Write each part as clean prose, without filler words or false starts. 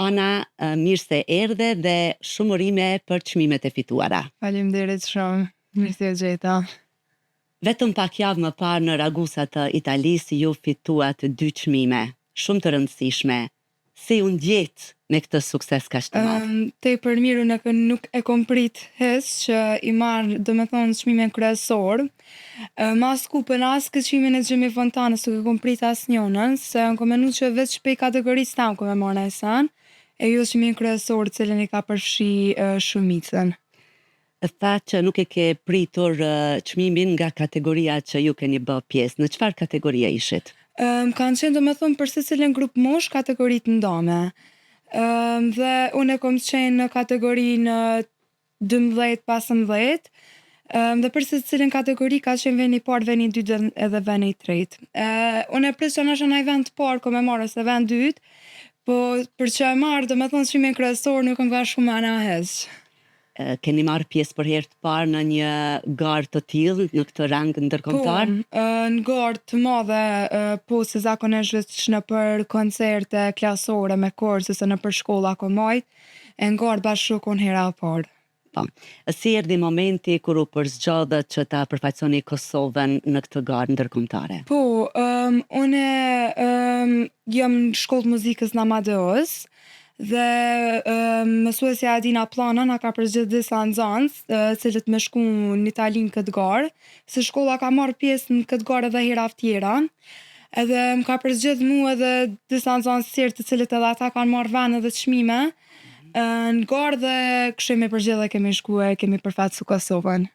Ana, mirë se erdhe dhe shumë urime për çmimet e fituara. Faleminderit shumë, mirë se u gjeta. Vetëm pak javë më parë në Ragusa të Italisë ju fituat 2 çmime, shumë të rëndësishme. Si u ndjet me këtë sukses kaq të madh? Tepër mirë nuk e kom prit hes që i marr domethënë çmimin kryesor. Mas kupën as këtë çmimin e Xhemi Fontanës nuk e kom prit asnjënën, se unë kom menu që veç pe kategorisë tam kom e marrë në sen, e jo çmimin kryesor cilën i ka përfshi shumicën. Tha që nuk e ke pritur çmimin nga kategoria që ju keni bë pjesë. Në çfarë kategorie ishit? Kanë qenë domethënë për secilin grup mosh kategoritë ndame. Dhe unë e kom qenë në kategorinë 12-15, dhe për secilin kategori ka qenë veni i parë, veni i dytë edhe veni i tretë. Unë e pres që nasha në vend të parë kom e marrë ose vend dytë, po për që e marrë domethënë çmimin kryesor nuk më ka shumë anahez. Keni marrë pjesë për herë të parë në një garë të tillë në këtë rang ndërkombëtar? Po, në garë të madhe, po se zakonisht veç në për koncerte klasore me korës ose në për shkolla komajt, e në garë bashkëkon hera e parë. Po. Si erdhi momenti kur u përzgjodhët që ta përfaqësoni Kosovën në këtë garë ndërkombëtare? Po, unë jam në shkollë të muzikës në Amadeus, dhe mësuesja Adina Plana na ka përgjigj disa nxënës, cilët me shku në Itali në këtë garë, se shkolla ka marrë pjesë në këtë garë edhe hera tjera, edhe më ka përgjigj mua edhe disa nxënës tjerë të cilët edhe ata kanë marrë vend edhe çmime në garë, dhe kështu me përgjigj dhe kemi shku e kemi përfaqësu Kosovën.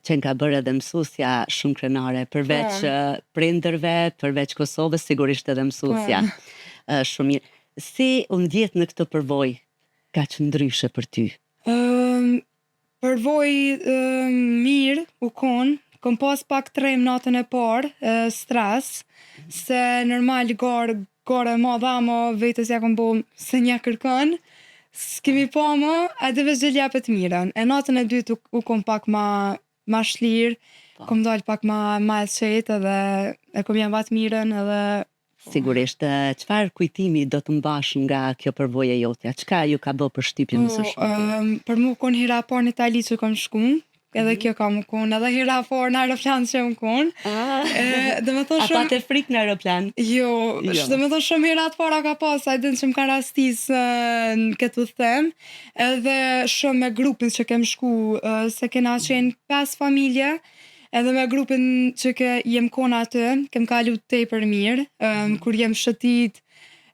Që nga bërë edhe mësusja shumë krenare, përveç prindërve, përveç Kosovës, sigurisht edhe mësusja. Shumë mirë. Si u ndjet në këtë përvojë kaq ndryshe për ty? Përvojë mirë u kon, kom pas pak trem natën e parë, stres, se normal garë e madhe ama vetës ja kom bo se një kërkon, s'kemi pa më, edhe veç gjë japet mirën. E natën e dytë u kom pak ma shlirë, kom dalë pak ma e qetë edhe e kom janë vatë mirën edhe... Sigurisht, çfarë kujtimi do të mbash nga kjo përvojë jotja? Çka ju ka bë përshtypje më së shumti? Për mua kon hera e parë në Itali që kam shku, edhe kjo ka më kon, edhe hera e parë në aeroplan që më kon. A pate frikë në aeroplan? Jo, dhe me thonë shumë hera të para ka pas, a din që më ka rastis në këtë them, edhe shumë me grupin që kem shku, se kena qenë 5 familje, edhe me grupin që jem kona aty, kem kalu tepër mirë, kur jem shëtit,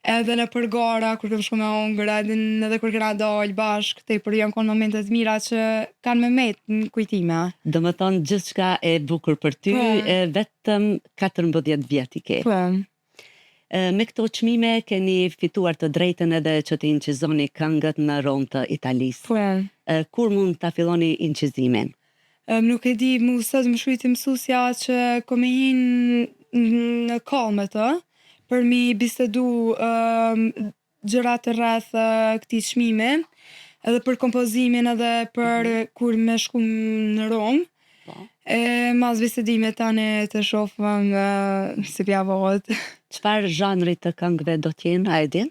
edhe në për gara, kur kem shku me ongër, edhe kur kena dalë bashk, tepër jem konë momentet mira që kanë me metë në kujtime. Do më thonë gjithçka e bukur për ty, vetëm 14 vjet i ke. Po. Me këto çmime keni fituar të drejtën edhe që të incizoni këngët në Rom të Italisë. Po. Kur mund ta filloni incizimin? Nuk e di, mu sot më shujti mësusja që kom e hinë në call me të, për mi bisedu gjërat të rreth këtij çmimi, edhe për kompozimin edhe për kur me shku në Rom. Mas bisedimit tani të shofëm si pjavohet. Çfarë zhanri të këngëve do t'jenë, a e din?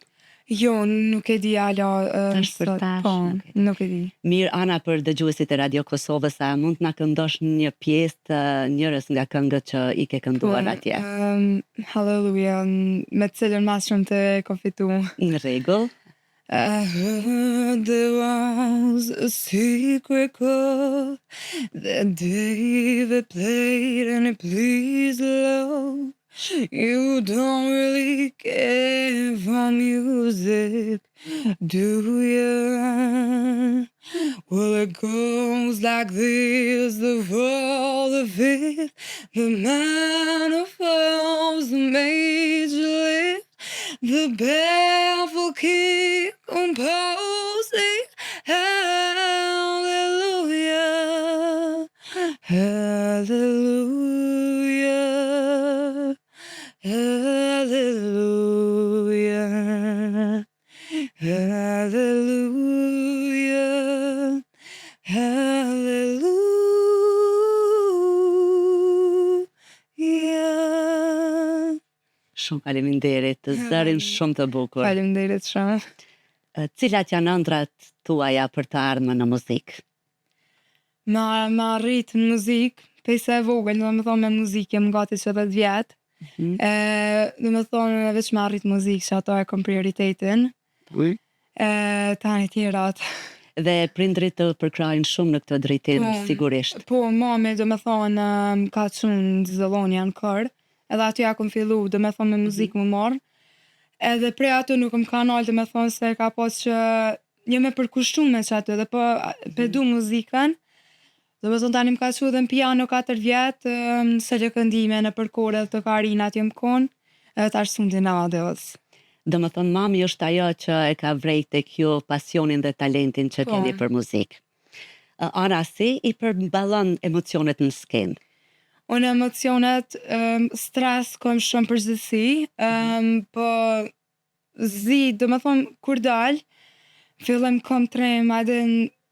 Jo, nuk e di ala tash për tash. Po, nuk e di. Mirë, Ana, për dëgjuesit e Radio Kosovës, a mund t'na këndosh një pjesë të njërës nga këngët që i ke kënduar atje? Hallelujah, me të cilën mas shumë të konfitu. Në rregull. I heard there was a secret chord that David played and it pleased the Lord. You don't really care for music, do you? Well, it goes like this, the fall of it, the man who falls, the major lift, the baffled king composing, hallelujah, hallelujah, hallelujah, hallelujah, hallelujah. Shumë faleminderit, të zërin shumë të bukur. Faleminderit shumë. Cilat janë ëndrat tuaja për të ardhmen në muzikë? Me arrit në muzikë, pejse e vogël, do me thonë me muzikë, jem gati që 10 vjetë. Do me thonë veç me arrit muzikë, që ato e kom prioritetin. Tani tjerat. Dhe prindrit të përkrajnë shumë në këtë drejtim, sigurisht. Po, mami, do me thonë, ka qënë në Zëllonja në kërë, edhe aty ja kom fillu, do me thonë me muzikë më marë. Edhe prej aty nuk më kanal, do me thonë se ka pas që një me përkushtu me që aty, dhe po du muzikën. Do me thonë tani më ka që dhe në piano 4 vjetë, se që këndime në përkore të karinat jem konë, edhe ta shësundi në adeos. Do me thonë, mami është ajo që e ka vrejt e kjo pasionin dhe talentin që keni për muzikë. Ana, si i përballon emocionet në skenë? Unë emocionet, stres kom shumë përgjithësi, po zi, do me thonë, kur dalë, fillem kom trem,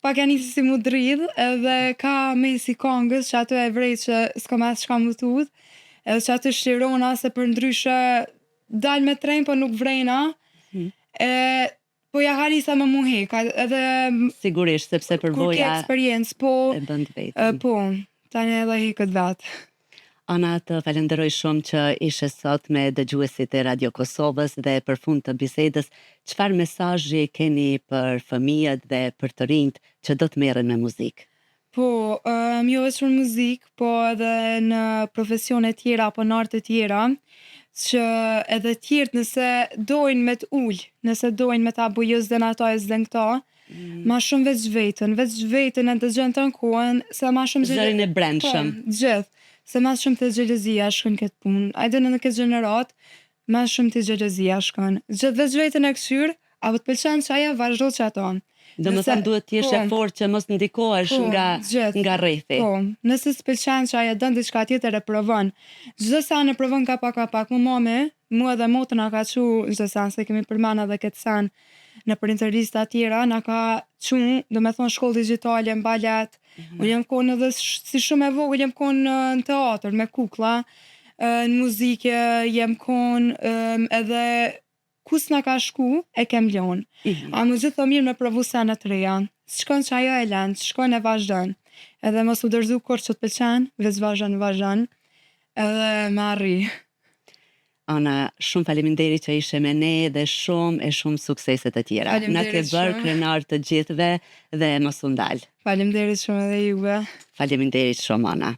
pak e njësi si mu dridh, edhe ka me si kongës që ato e vrejt që s'ka mes shka mu tudh, edhe që ato shqirona se për ndryshe dalë me trem, po nuk vrejna, po ja ka njësa me muhek, edhe Sigurisht, sepse kur ke përvoja eksperiencë, po, e bënd vetën. po, tani edhe heket vetë. Ana, të falenderoj shumë që ishe sot me dëgjuesit e Radio Kosovës dhe për fund të bisedës, çfarë mesazhi keni për fëmijët dhe për të rinjt që do të merren me muzikë? Po, jo vetëm për muzikë, po edhe në profesione tjera apo në arte tjera, që edhe tjertë nëse dojnë me të ullë, nëse dojnë me ta bujës dhe në ato e zden këta, ma shumë veç vetën e të gjënë të në kohën, se ma shumë Zërin e brendshëm. Po, gjithë, se ma shumë të gjelëzia shkën këtë punë. Ajde në këtë gjenerat, ma shumë të gjelëzia shkën. Gjithë veç vetën e këshyrë, apo të pëlqen që aja vazhdo që ato. Do më thënë duhet t'jesh e fort që mos ndikohesh nga rrethi. Po, nëse s'pëlqen që aja dën diçka tjetër e provon. Çdo sa në provon ka pak, mu mami, mua dhe motën a ka çu çdo sa se kemi përmend edhe këtë san në për intervista tjera, na ka çu, do me thonë shkollë digjitale, në balet. Unë jam konë edhe si shumë e vogël, jam konë në teatr me kuklla, në muzike, jam konë edhe kus na ka shku, e kem ljonë. A më gjithë mirë me provu sene të reja. Shkon që ajo e lënë, shkon e vazhdon. Edhe mos u dërzu kur që të pëlqen, veç vazhdon, edhe me arri. Ana, shumë faleminderit që ishe me ne dhe shumë sukseset të tjera. Na ke bërë krenar të gjithëve dhe mos u ndal. Faleminderit shumë edhe juve. Faleminderit shumë, Ana.